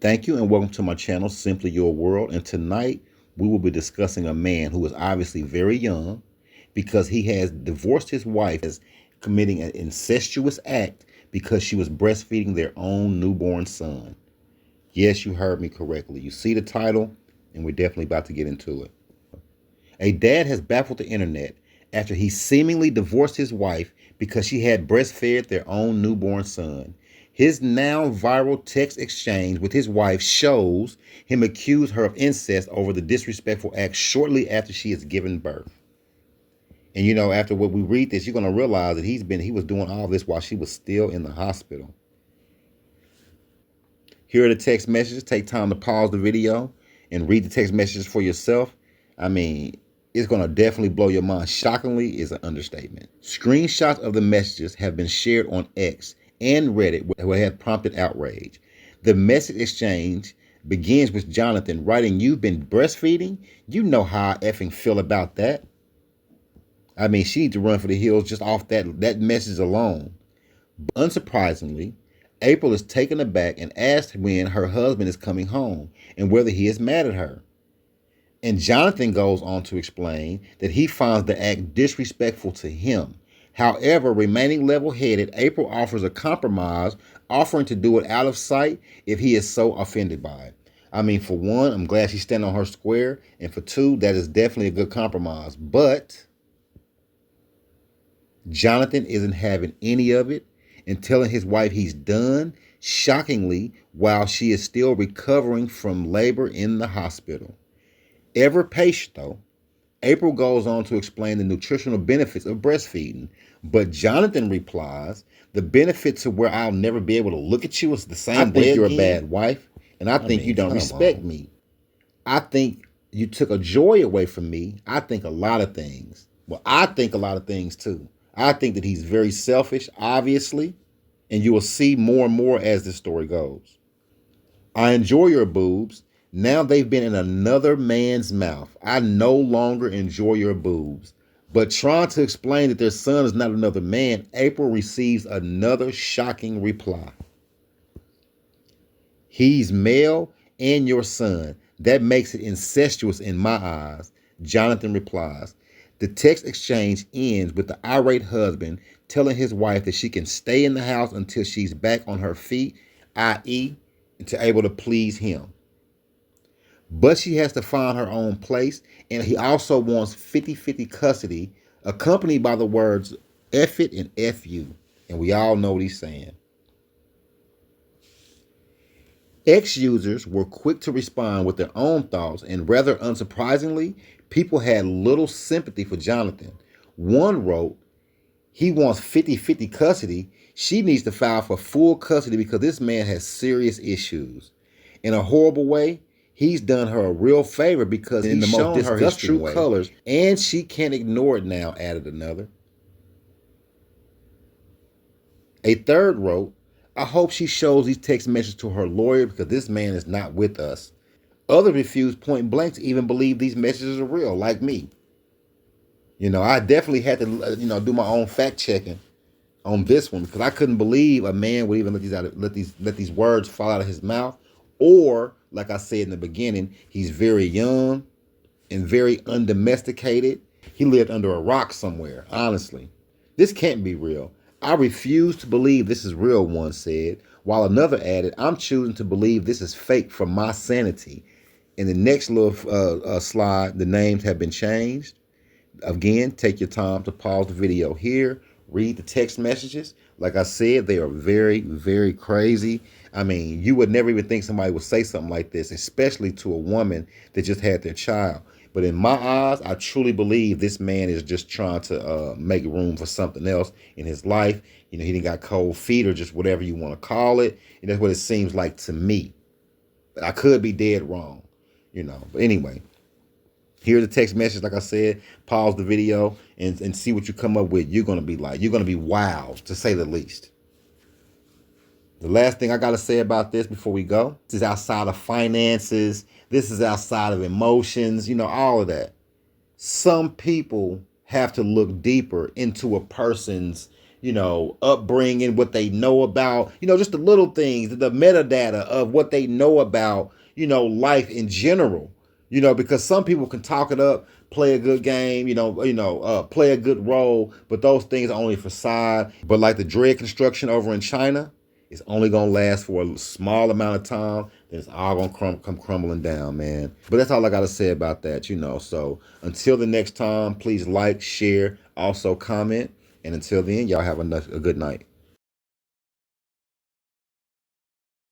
Thank you and welcome to my channel, Simply Your World. And tonight we will be discussing a man who is obviously very young because he has divorced his wife as committing an incestuous act because she was breastfeeding their own newborn son. Yes, you heard me correctly. You see the title, and we're definitely about to get into it. A dad has baffled the internet after he seemingly divorced his wife because she had breastfed their own newborn son. His now viral text exchange with his wife shows him accuse her of incest over the disrespectful act shortly after she has given birth. And after what we read this, you're going to realize that he was doing all this while she was still in the hospital. Here are the text messages. Take time to pause the video and read the text messages for yourself. I mean, it's going to definitely blow your mind. Shockingly is an understatement. Screenshots of the messages have been shared on X and Reddit, where have prompted outrage. The message exchange begins with Jonathan writing, "You've been breastfeeding? You know how I effing feel about that." I mean, she needs to run for the hills just off that message alone. But unsurprisingly, April is taken aback and asks when her husband is coming home and whether he is mad at her. And Jonathan goes on to explain that he finds the act disrespectful to him. However, remaining level-headed, April offers a compromise, offering to do it out of sight if he is so offended by it. I mean, for one, I'm glad she's standing on her square. And for two, that is definitely a good compromise. But Jonathan isn't having any of it and telling his wife he's done, shockingly, while she is still recovering from labor in the hospital. Ever patient, though, April goes on to explain the nutritional benefits of breastfeeding, but Jonathan replies, "The benefits to where I'll never be able to look at you is the same way again. I think you're a bad wife, and I think you don't respect me. I think you took a joy away from me. I think a lot of things." Well, I think a lot of things, too. I think that he's very selfish, obviously, and you will see more and more as this story goes. "I enjoy your boobs. Now they've been in another man's mouth. I no longer enjoy your boobs." But trying to explain that their son is not another man, April receives another shocking reply. "He's male and your son. That makes it incestuous in my eyes," Jonathan replies. The text exchange ends with the irate husband telling his wife that she can stay in the house until she's back on her feet, i.e., to able to please him. But she has to find her own place, and he also wants 50-50 custody, accompanied by the words "F it" and "F you." And we all know what he's saying. X users were quick to respond with their own thoughts, and rather unsurprisingly, people had little sympathy for Jonathan. One wrote, "He wants 50-50 custody. She needs to file for full custody because this man has serious issues. In a horrible way, he's done her a real favor because he's shown her his true colors, and she can't ignore it now," added another. A third wrote, "I hope she shows these text messages to her lawyer because this man is not with us." Others refused point blank to even believe these messages are real, like me. I definitely had to, do my own fact checking on this one because I couldn't believe a man would even let these words fall out of his mouth. Or, like I said in the beginning, he's very young and very undomesticated. He lived under a rock somewhere, honestly. "This can't be real. I refuse to believe this is real," one said, while another added, "I'm choosing to believe this is fake for my sanity." In the next little slide, the names have been changed. Again, take your time to pause the video here, read the text messages. Like I said, they are very, very crazy. I mean, you would never even think somebody would say something like this, especially to a woman that just had their child. But in my eyes, I truly believe this man is just trying to make room for something else in his life. He didn't got cold feet or just whatever you want to call it. And that's what it seems like to me. But I could be dead wrong, But anyway, here's the text message. Like I said, pause the video and see what you come up with. You're going to be wowed, to say the least. The last thing I got to say about this before we go, this is outside of finances. This is outside of emotions, all of that. Some people have to look deeper into a person's, upbringing, what they know about, just the little things, the metadata of what they know about, life in general. Because some people can talk it up, play a good game, play a good role, but those things are only facade. But like the dread construction over in China, it's only gonna last for a small amount of time. Then it's all gonna come crumbling down, man. But that's all I gotta say about that. So until the next time, please like, share, also comment, and until then, y'all have a good night.